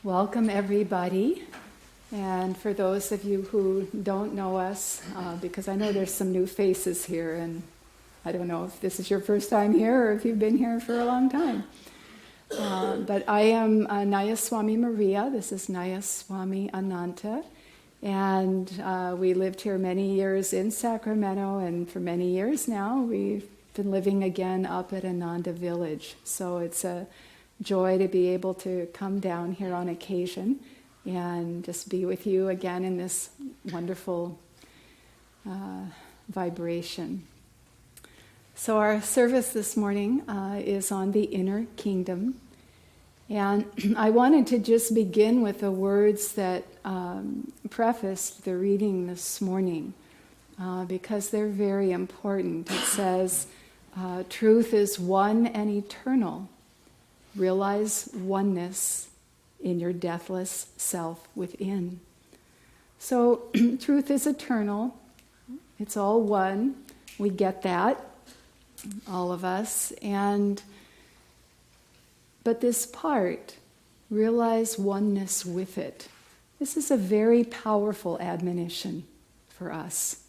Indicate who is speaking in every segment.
Speaker 1: Welcome everybody, and for those of you who don't know us, because I know there's some new faces here, and I don't know if this is your first time here or if you've been here for a long time. But I am Nayaswamis Maria, this is Nayaswamis Ananta, and we lived here many years in Sacramento, and for many years now we've been living again up at Ananda Village. So it's a joy to be able to come down here on occasion and just be with you again in this wonderful vibration. So our service this morning is on the inner kingdom. And I wanted to just begin with the words that prefaced the reading this morning because they're very important. It says, truth is one and eternal. Realize oneness in your deathless self within. So truth is eternal. It's all one. We get that, all of us. But this part, realize oneness with it. This is a very powerful admonition for us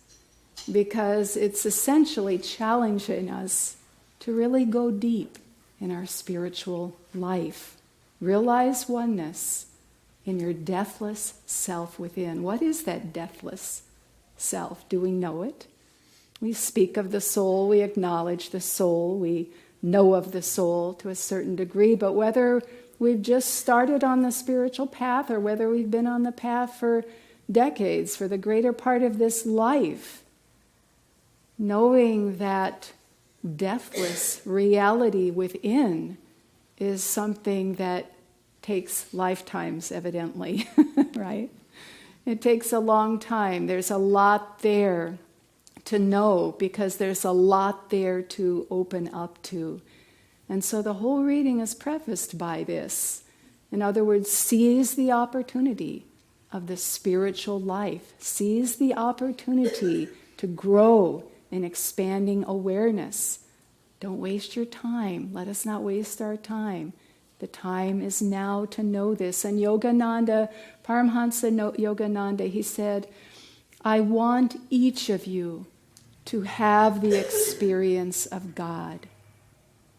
Speaker 1: because it's essentially challenging us to really go deep in our spiritual life. Realize oneness in your deathless self within. What is that deathless self? Do we know it? We speak of the soul, we acknowledge the soul, we know of the soul to a certain degree, but whether we've just started on the spiritual path or whether we've been on the path for decades, for the greater part of this life, knowing that deathless reality within is something that takes lifetimes, evidently, right? It takes a long time. There's a lot there to know because there's a lot there to open up to. And so the whole reading is prefaced by this. In other words, seize the opportunity of the spiritual life. Seize the opportunity to grow in expanding awareness. Don't waste your time. Let us not waste our time. The time is now to know this. And Yogananda, Paramhansa Yogananda, he said, I want each of you to have the experience of God.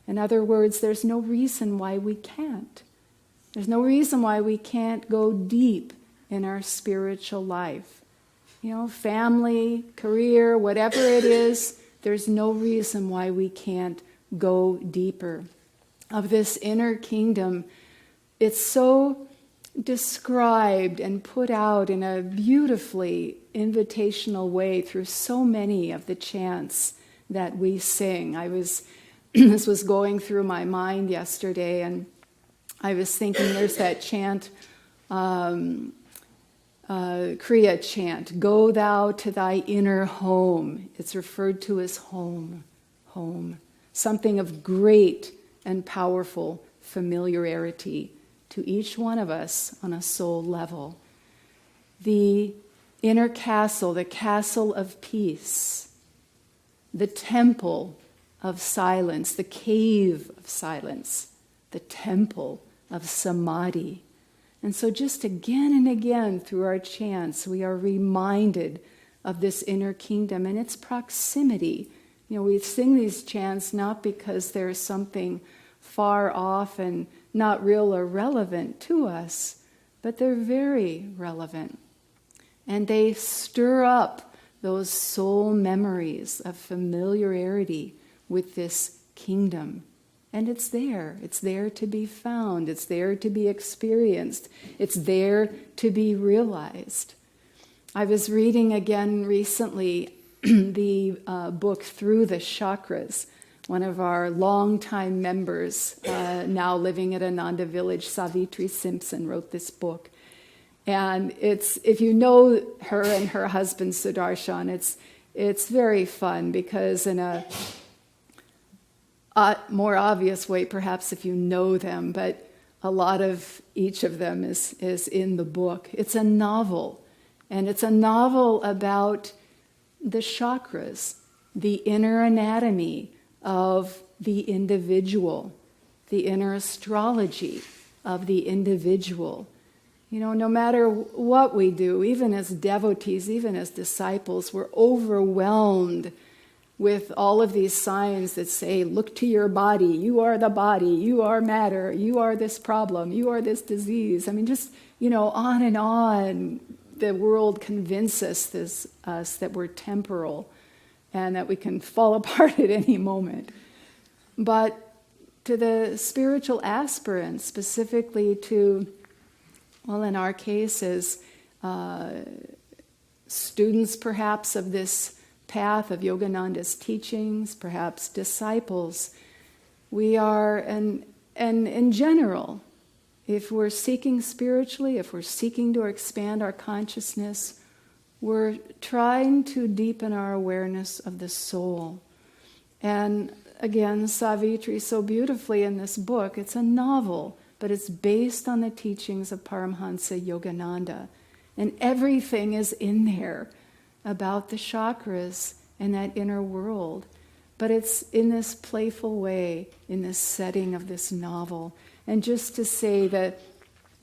Speaker 1: In other words, there's no reason why we can't. There's no reason why we can't go deep in our spiritual life. You know, family, career, whatever it is, there's no reason why we can't go deeper. Of this inner kingdom, it's so described and put out in a beautifully invitational way through so many of the chants that we sing. This was going through my mind yesterday, and I was thinking there's that chant, Kriya chant, go thou to thy inner home. It's referred to as home, home. Something of great and powerful familiarity to each one of us on a soul level. The inner castle, the castle of peace, the temple of silence, the cave of silence, the temple of samadhi. And so just again and again through our chants, we are reminded of this inner kingdom and its proximity. You know, we sing these chants not because there's something far off and not real or relevant to us, but they're very relevant. And they stir up those soul memories of familiarity with this kingdom. And it's there to be found, it's there to be experienced, it's there to be realized. I was reading again recently the book Through the Chakras. One of our longtime members, now living at Ananda Village, Savitri Simpson, wrote this book. And if you know her and her husband Sudarshan, it's very fun because in a more obvious way, perhaps if you know them, but a lot of each of them is in the book. It's a novel, and it's a novel about the chakras, the inner anatomy of the individual, the inner astrology of the individual, No matter what we do, even as devotees, even as disciples, we're overwhelmed with all of these signs that say, look to your body, you are the body, you are matter, you are this problem, you are this disease. Just, on and on. The world convinces us that we're temporal and that we can fall apart at any moment. But to the spiritual aspirants, specifically to, in our case, as students perhaps of this path of Yogananda's teachings, perhaps disciples, we are, and in general, if we're seeking spiritually, if we're seeking to expand our consciousness, we're trying to deepen our awareness of the soul. And again, Savitri so beautifully in this book, it's a novel, but it's based on the teachings of Paramhansa Yogananda. And everything is in there about the chakras and that inner world. But it's in this playful way, in this setting of this novel. And just to say that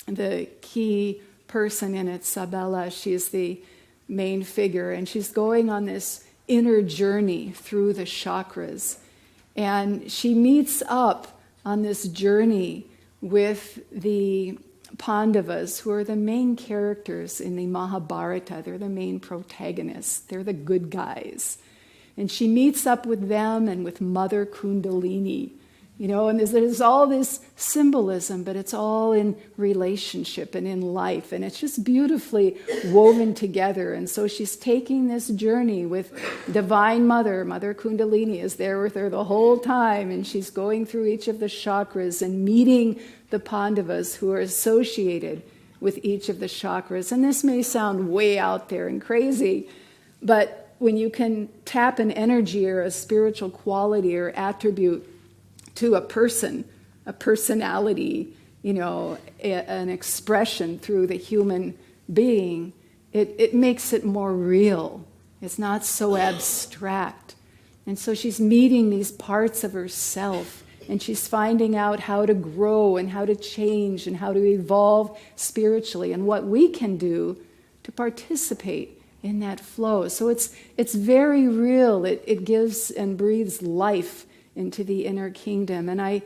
Speaker 1: the key person in it, Sabella, she's the main figure, and she's going on this inner journey through the chakras. And she meets up on this journey with the Pandavas, who are the main characters in the Mahabharata. They're the main protagonists. They're the good guys. And she meets up with them and with Mother Kundalini. And there's all this symbolism, but it's all in relationship and in life. And it's just beautifully woven together. And so she's taking this journey with Divine Mother. Mother Kundalini is there with her the whole time. And she's going through each of the chakras and meeting the Pandavas who are associated with each of the chakras. And this may sound way out there and crazy, but when you can tap an energy or a spiritual quality or attribute to a person, a personality, an expression through the human being, it makes it more real. It's not so abstract. And so she's meeting these parts of herself, and she's finding out how to grow and how to change and how to evolve spiritually and what we can do to participate in that flow. So it's very real. It gives and breathes life into the inner kingdom. And I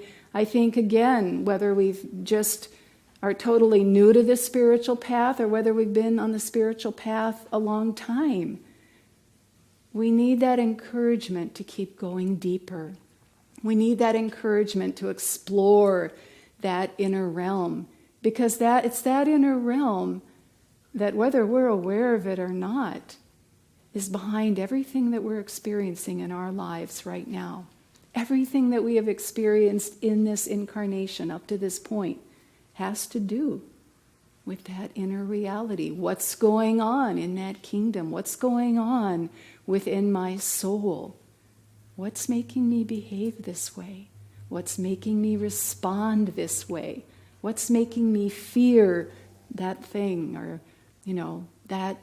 Speaker 1: think, again, whether we've just are totally new to this spiritual path or whether we've been on the spiritual path a long time, we need that encouragement to keep going deeper. We need that encouragement to explore that inner realm, because it's that inner realm that, whether we're aware of it or not, is behind everything that we're experiencing in our lives right now. Everything that we have experienced in this incarnation up to this point has to do with that inner reality. What's going on in that kingdom? What's going on within my soul? What's making me behave this way? What's making me respond this way? What's making me fear that thing or, that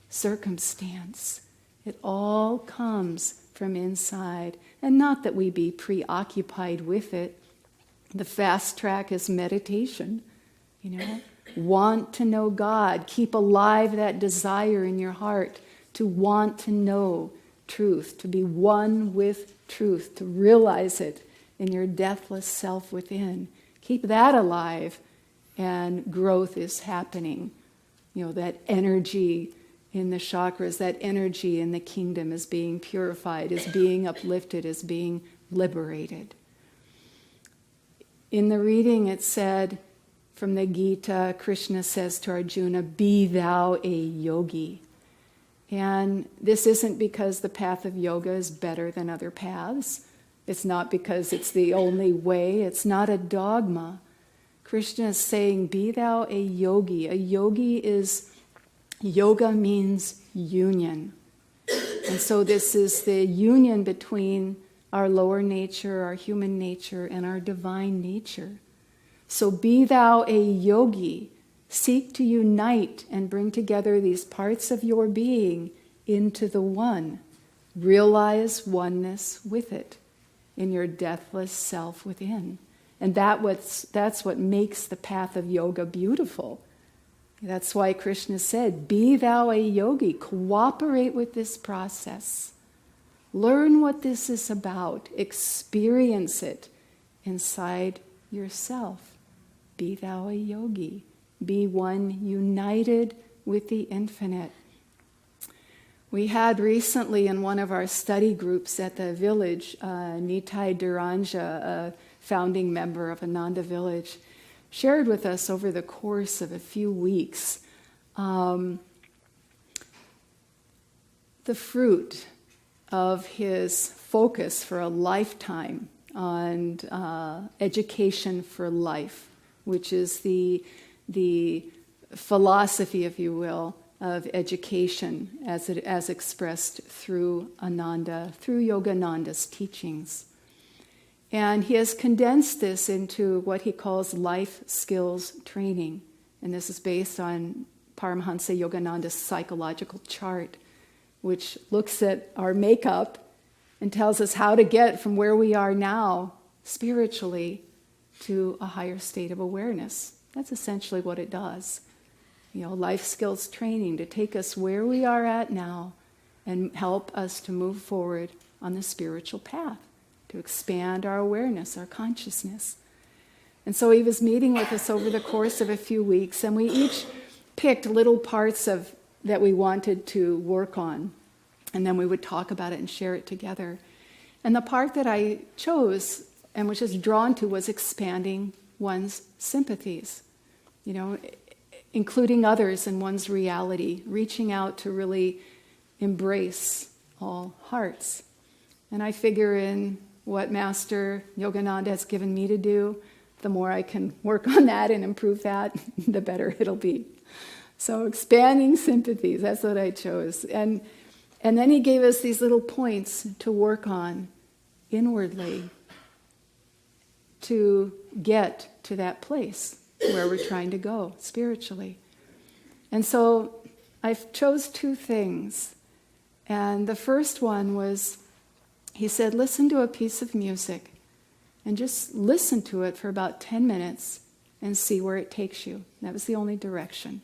Speaker 1: circumstance? It all comes from inside. And not that we be preoccupied with it. The fast track is meditation. Want to know God. Keep alive that desire in your heart to want to know truth, to be one with truth, to realize it in your deathless self within. Keep that alive, and growth is happening. That energy in the chakras, that energy in the kingdom is being purified, is being uplifted, is being liberated. In the reading it said, from the Gita, Krishna says to Arjuna, "Be thou a yogi." And this isn't because the path of yoga is better than other paths. It's not because it's the only way. It's not a dogma. Krishna is saying, be thou a yogi. A yogi is, yoga means union. And so this is the union between our lower nature, our human nature, and our divine nature. So be thou a yogi. Seek to unite and bring together these parts of your being into the one. Realize oneness with it in your deathless self within. And that's what makes the path of yoga beautiful. That's why Krishna said, be thou a yogi, cooperate with this process. Learn what this is about, experience it inside yourself. Be thou a yogi, be one united with the infinite. We had recently in one of our study groups at the village, Nitai Duranja, a founding member of Ananda Village, shared with us over the course of a few weeks the fruit of his focus for a lifetime on education for life, which is the philosophy, if you will, of education as expressed through Ananda, through Yogananda's teachings. And he has condensed this into what he calls life skills training. And this is based on Paramahansa Yogananda's psychological chart, which looks at our makeup and tells us how to get from where we are now spiritually to a higher state of awareness. That's essentially what it does. Life skills training to take us where we are at now and help us to move forward on the spiritual path, to expand our awareness, our consciousness. And so he was meeting with us over the course of a few weeks, and we each picked little parts of that we wanted to work on, and then we would talk about it and share it together. And the part that I chose and was just drawn to was expanding one's sympathies, including others in one's reality, reaching out to really embrace all hearts. And I figure in what Master Yogananda has given me to do, the more I can work on that and improve that, the better it'll be. So expanding sympathies, that's what I chose. And then he gave us these little points to work on inwardly to get to that place where we're trying to go spiritually. And so I chose two things. And the first one was, he said, listen to a piece of music and just listen to it for about 10 minutes and see where it takes you. That was the only direction.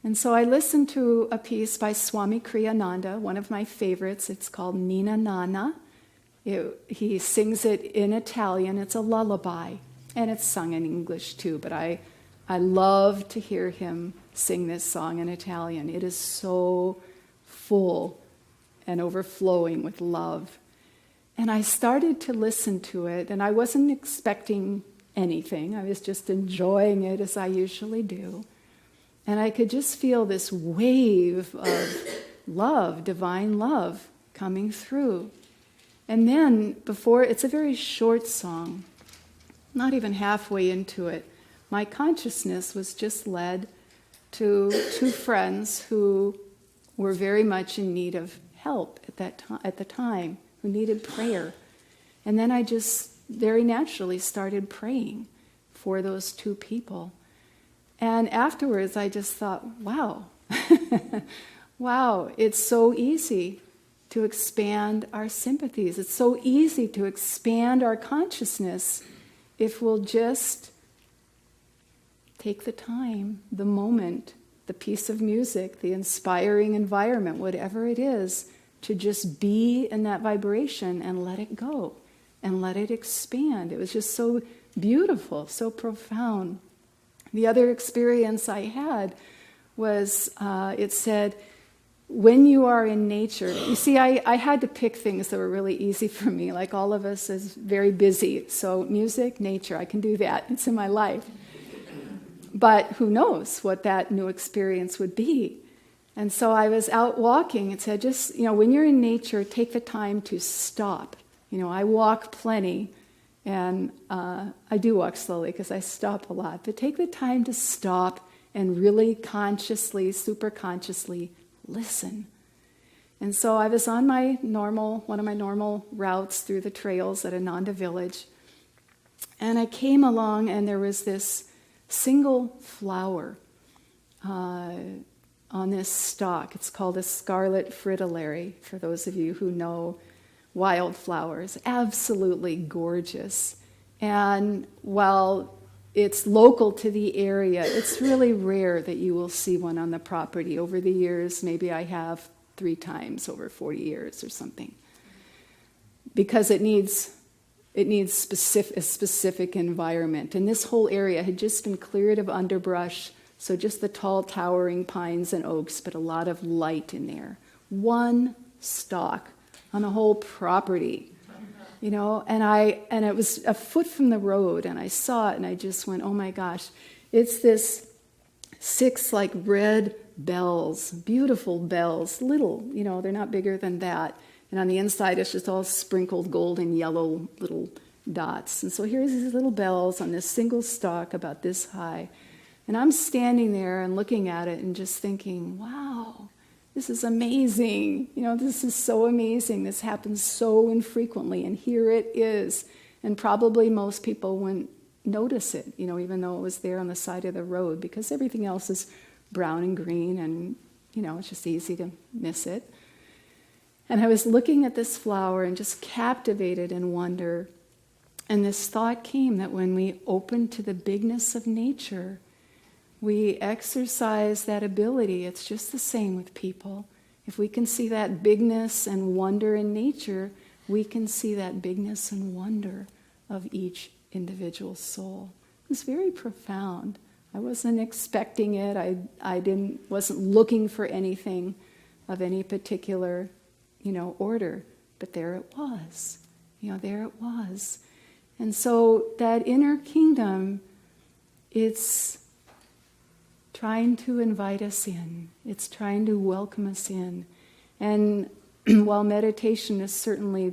Speaker 1: And so I listened to a piece by Swami Kriyananda, one of my favorites. It's called Nina Nana. He sings it in Italian. It's a lullaby. And it's sung in English too, but I love to hear him sing this song in Italian. It is so full and overflowing with love. And I started to listen to it, and I wasn't expecting anything. I was just enjoying it as I usually do. And I could just feel this wave of love, divine love, coming through. And then it's a very short song, not even halfway into it, my consciousness was just led to two friends who were very much in need of help at the time, who needed prayer. And then I just very naturally started praying for those two people. And afterwards I just thought, wow, wow, it's so easy to expand our sympathies. It's so easy to expand our consciousness if we'll just take the time, the moment, the piece of music, the inspiring environment, whatever it is, to just be in that vibration and let it go and let it expand. It was just so beautiful, so profound. The other experience I had was, it said, when you are in nature, you see, I had to pick things that were really easy for me, like all of us is very busy. So music, nature, I can do that. It's in my life. But who knows what that new experience would be. And so I was out walking. It said, just, when you're in nature, take the time to stop. I walk plenty, and I do walk slowly because I stop a lot. But take the time to stop and really consciously, super consciously listen. And so I was on one of my normal routes through the trails at Ananda Village, and I came along and there was this single flower on this stalk. It's called a scarlet fritillary, for those of you who know wildflowers. Absolutely gorgeous. And while it's local to the area. It's really rare that you will see one on the property. Over the years, maybe I have 3 times over 40 years or something. Because it needs a specific environment. And this whole area had just been cleared of underbrush, so just the tall towering pines and oaks, but a lot of light in there. 1 stalk on the whole property. And it was a foot from the road, and I saw it, and I just went, oh my gosh, it's this 6 like red bells, beautiful bells, little, they're not bigger than that. And on the inside, it's just all sprinkled gold and yellow little dots. And so here's these little bells on this single stalk about this high. And I'm standing there and looking at it and just thinking, wow, this is amazing. This is so amazing. This happens so infrequently, and here it is. And probably most people wouldn't notice it, even though it was there on the side of the road, because everything else is brown and green, and, it's just easy to miss it. And I was looking at this flower and just captivated in wonder. And this thought came that when we open to the bigness of nature, we exercise that ability. It's just the same with people. If we can see that bigness and wonder in nature, we can see that bigness and wonder of each individual soul. It was very profound. I wasn't expecting it. I wasn't looking for anything of any particular, order. But there it was. There it was. And so that inner kingdom, it's trying to invite us in. It's trying to welcome us in. And while meditation is certainly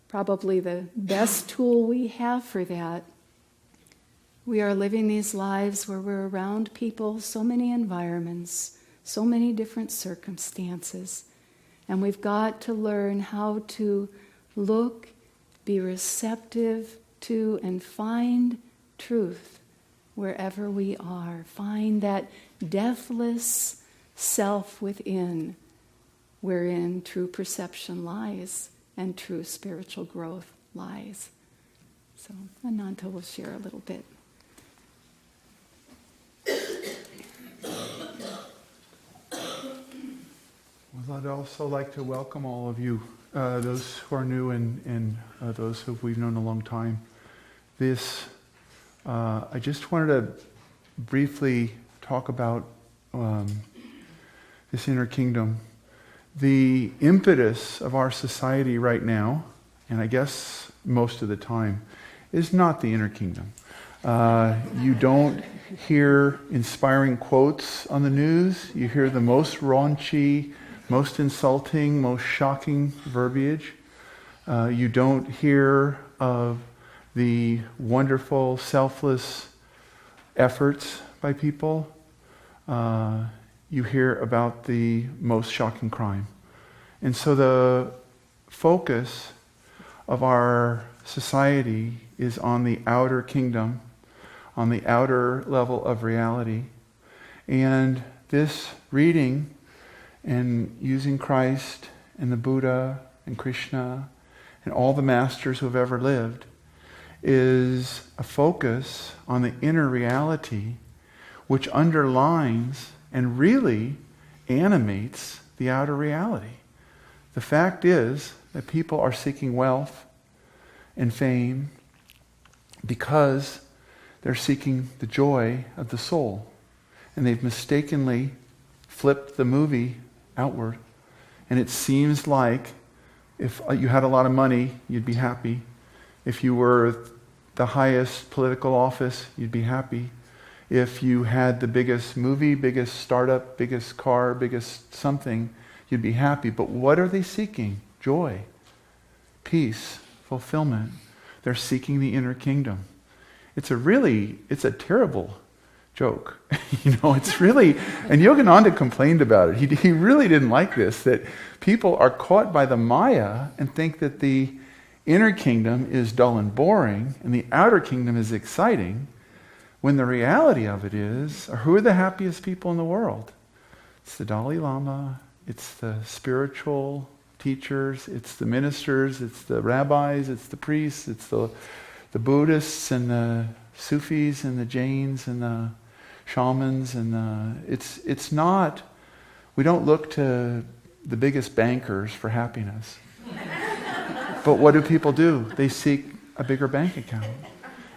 Speaker 1: probably the best tool we have for that, we are living these lives where we're around people, so many environments, so many different circumstances. And we've got to learn how to look, be receptive to, and find truth wherever we are. Find that deathless self within, wherein true perception lies and true spiritual growth lies. So Ananta will share a little bit.
Speaker 2: Well, I'd also like to welcome all of you, those who are new and those who we've known a long time. I just wanted to briefly talk about this inner kingdom. The impetus of our society right now, and I guess most of the time, is not the inner kingdom. You don't hear inspiring quotes on the news. You hear the most raunchy, most insulting, most shocking verbiage. You don't hear of the wonderful, selfless efforts by people. You hear about the most shocking crime. And so the focus of our society is on the outer kingdom, on the outer level of reality. And this reading and using Christ and the Buddha and Krishna and all the masters who have ever lived is a focus on the inner reality which underlines and really animates the outer reality. The fact is that people are seeking wealth and fame because they're seeking the joy of the soul. And they've mistakenly flipped the movie outward. And it seems like if you had a lot of money, you'd be happy. If you were the highest political office, you'd be happy. If you had the biggest movie, biggest startup, biggest car, biggest something, you'd be happy. But what are they seeking? Joy, peace, fulfillment. They're seeking the inner kingdom. It's a terrible joke. It's really, and Yogananda complained about it. He really didn't like this, that people are caught by the Maya and think that the inner kingdom is dull and boring and the outer kingdom is exciting, when the reality of it is, who are the happiest people in the world? It's the Dalai Lama, it's the spiritual teachers, it's the ministers, it's the rabbis, it's the priests, it's the Buddhists and the Sufis and the Jains and the shamans it's not, we don't look to the biggest bankers for happiness. But what do people do? They seek a bigger bank account.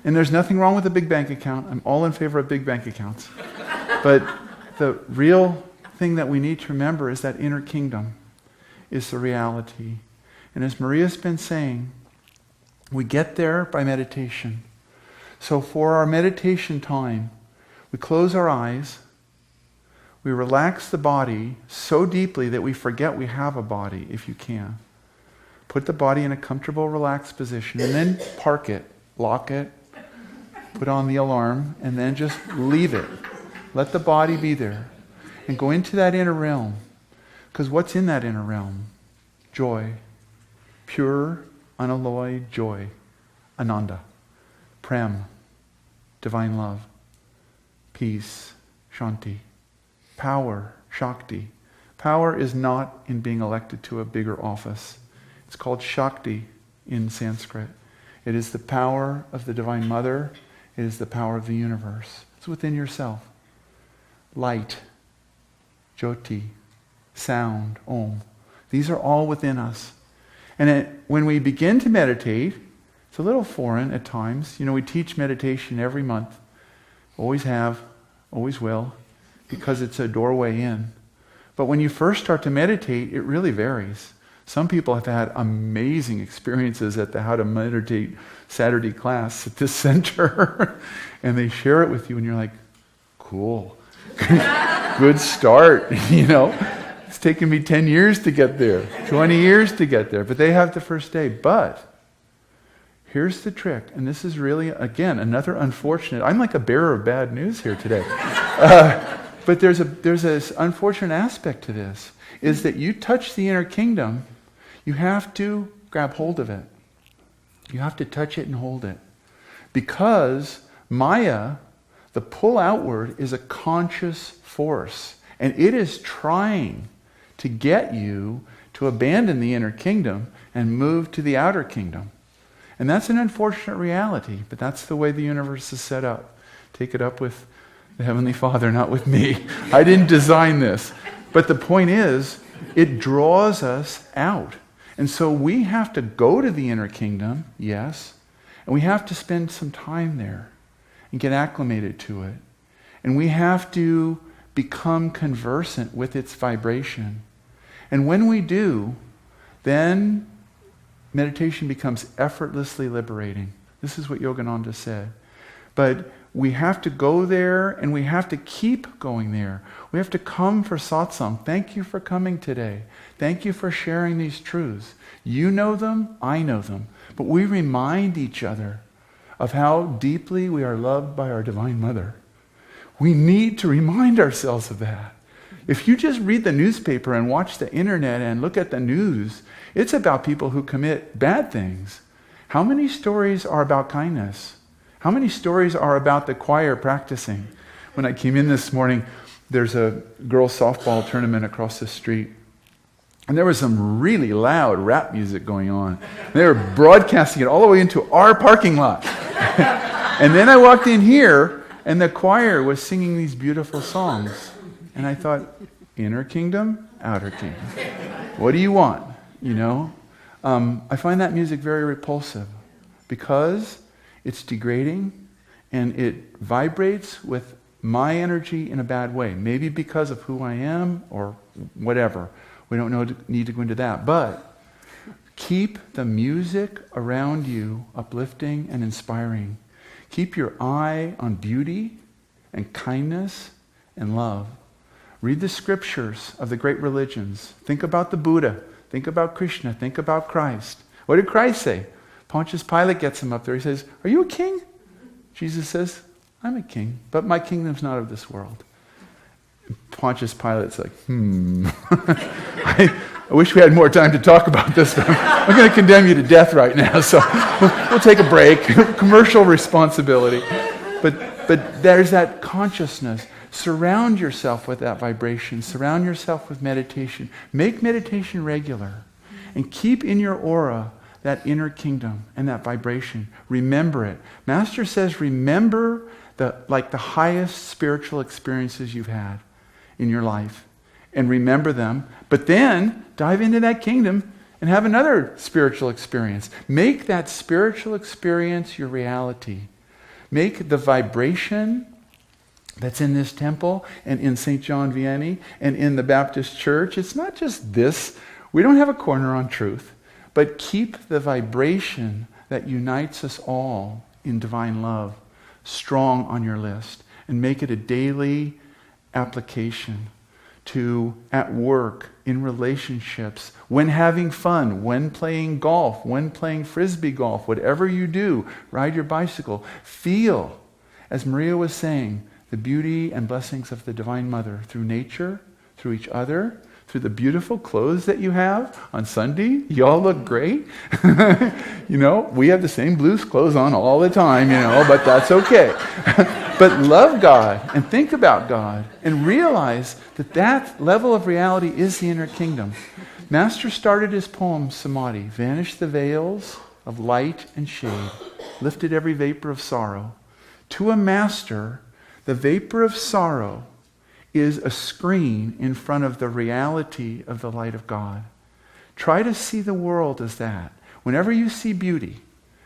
Speaker 2: And there's nothing wrong with a big bank account. I'm all in favor of big bank accounts. But the real thing that we need to remember is that inner kingdom is the reality. And as Maria's been saying, we get there by meditation. So for our meditation time, we close our eyes, we relax the body so deeply that we forget we have a body, if you can. Put the body in a comfortable, relaxed position, and then park it, lock it, put on the alarm, and then just leave it. Let the body be there. And go into that inner realm. Because what's in that inner realm? Joy. Pure, unalloyed joy. Ananda. Prem. Divine love. Peace. Shanti. Power. Shakti. Power is not in being elected to a bigger office. It's called Shakti in Sanskrit. It is the power of the Divine Mother. It is the power of the universe. It's within yourself. Light, Jyoti, sound, Om. These are all within us. And when we begin to meditate, it's a little foreign at times. We teach meditation every month. Always have, always will, because it's a doorway in. But when you first start to meditate, it really varies. Some people have had amazing experiences at the How to Meditate Saturday class at this center. And they share it with you and you're like, cool. Good start. It's taken me 10 years to get there, 20 years to get there. But they have the first day. But here's the trick. And this is really, again, another unfortunate, I'm like a bearer of bad news here today. But there's this unfortunate aspect to this, is that you touch the inner kingdom, you have to grab hold of it. You have to touch it and hold it. Because Maya, the pull outward, is a conscious force. And it is trying to get you to abandon the inner kingdom and move to the outer kingdom. And that's an unfortunate reality, but that's the way the universe is set up. Take it up with the Heavenly Father, not with me. I didn't design this. But the point is, it draws us out. And so we have to go to the inner kingdom, yes, and we have to spend some time there and get acclimated to it. And we have to become conversant with its vibration. And when we do, then meditation becomes effortlessly liberating. This is what Yogananda said. But we have to go there and we have to keep going there. We have to come for satsang. Thank you for coming today. Thank you for sharing these truths. You know them, I know them. But we remind each other of how deeply we are loved by our Divine Mother. We need to remind ourselves of that. If you just read the newspaper and watch the internet and look at the news, it's about people who commit bad things. How many stories are about kindness? How many stories are about the choir practicing? When I came in this morning, there's a girls' softball tournament across the street. And there was some really loud rap music going on. They were broadcasting it all the way into our parking lot. And then I walked in here, and the choir was singing these beautiful songs. And I thought, inner kingdom, outer kingdom. What do you want? I find that music very repulsive because it's degrading and it vibrates with my energy in a bad way. Maybe because of who I am or whatever. We don't need to go into that. But keep the music around you uplifting and inspiring. Keep your eye on beauty and kindness and love. Read the scriptures of the great religions. Think about the Buddha. Think about Krishna. Think about Christ. What did Christ say? Pontius Pilate gets him up there. He says, "Are you a king?" Jesus says, "I'm a king, but my kingdom's not of this world." Pontius Pilate's like, I wish we had more time to talk about this, but I'm going to condemn you to death right now, so we'll take a break. Commercial responsibility. But there's that consciousness. Surround yourself with that vibration. Surround yourself with meditation. Make meditation regular. And keep in your aura that inner kingdom and that vibration. Remember it. Master says, remember the highest spiritual experiences you've had in your life. And remember them. But then dive into that kingdom and have another spiritual experience. Make that spiritual experience your reality. Make the vibration that's in this temple and in St. John Vianney and in the Baptist Church. It's not just this. We don't have a corner on truth. But keep the vibration that unites us all in divine love strong on your list. And make it a daily application to at work, in relationships, when having fun, when playing golf, when playing frisbee golf, whatever you do, ride your bicycle. Feel, as Maria was saying, the beauty and blessings of the Divine Mother through nature, through each other, through the beautiful clothes that you have on Sunday. You all look great. We have the same blues clothes on all the time, but that's okay. But love God and think about God and realize that level of reality is the inner kingdom. Master started his poem, Samadhi, vanished the veils of light and shade, lifted every vapor of sorrow. To a master, the vapor of sorrow is a screen in front of the reality of the light of God. Try to see the world as that. Whenever you see beauty,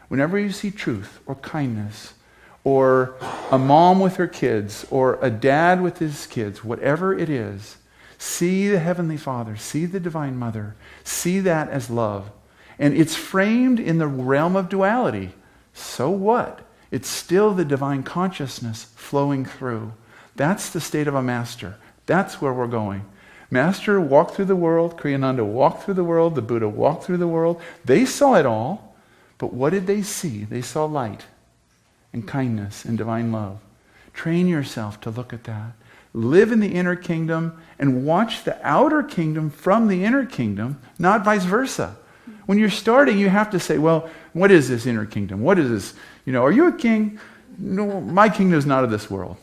Speaker 2: whenever you see truth or kindness, or a mom with her kids, or a dad with his kids, whatever it is, see the Heavenly Father, see the Divine Mother, see that as love. And it's framed in the realm of duality. So what? It's still the divine consciousness flowing through. That's the state of a master. That's where we're going. Master walked through the world, Kriyananda walked through the world, the Buddha walked through the world. They saw it all, but what did they see? They saw light and kindness and divine love. Train yourself to look at that. Live in the inner kingdom and watch the outer kingdom from the inner kingdom, not vice versa. When you're starting, you have to say, well, what is this inner kingdom? What is this? Are you a king? No, my kingdom is not of this world.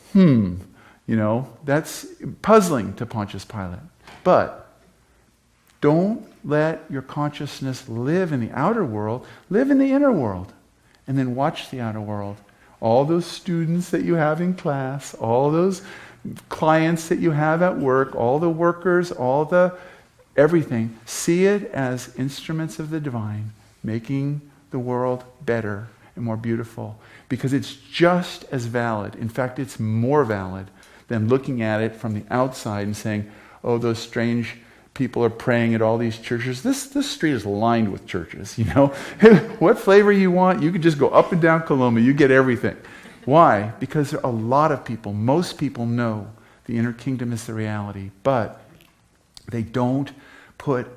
Speaker 2: That's puzzling to Pontius Pilate. But don't let your consciousness live in the outer world. Live in the inner world. And then watch the outer world. All those students that you have in class, all those clients that you have at work, all the workers, everything. See it as instruments of the divine, making the world better and more beautiful. Because it's just as valid. In fact, it's more valid than looking at it from the outside and saying, oh, those strange people are praying at all these churches. This street is lined with churches, What flavor you want, you can just go up and down Coloma. You get everything. Why? Because there are a lot of people, most people know the inner kingdom is the reality, but they don't put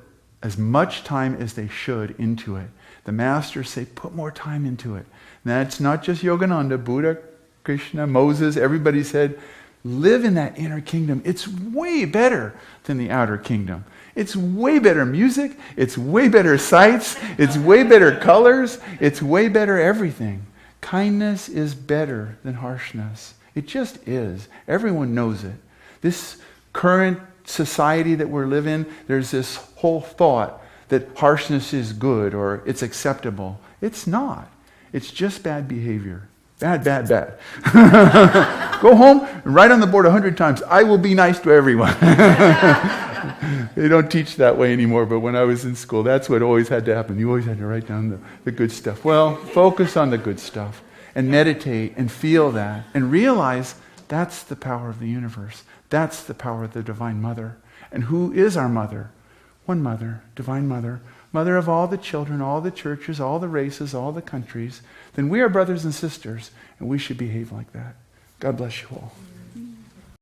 Speaker 2: as much time as they should into it. The masters say, put more time into it. And that's not just Yogananda, Buddha, Krishna, Moses, everybody said, live in that inner kingdom. It's way better than the outer kingdom. It's way better music. It's way better sights. It's way better colors. It's way better everything. Kindness is better than harshness. It just is. Everyone knows it. This current society that we're living in, there's this whole thought that harshness is good or it's acceptable. It's not. It's just bad behavior. Bad, bad, bad. Go home and write on the board 100 times, I will be nice to everyone. They don't teach that way anymore, but when I was in school, that's what always had to happen. You always had to write down the good stuff. Well, focus on the good stuff and meditate and feel that and realize that's the power of the universe. That's the power of the Divine Mother. And who is our mother? One mother, Divine Mother, mother of all the children, all the churches, all the races, all the countries. Then we are brothers and sisters, and we should behave like that. God bless you all.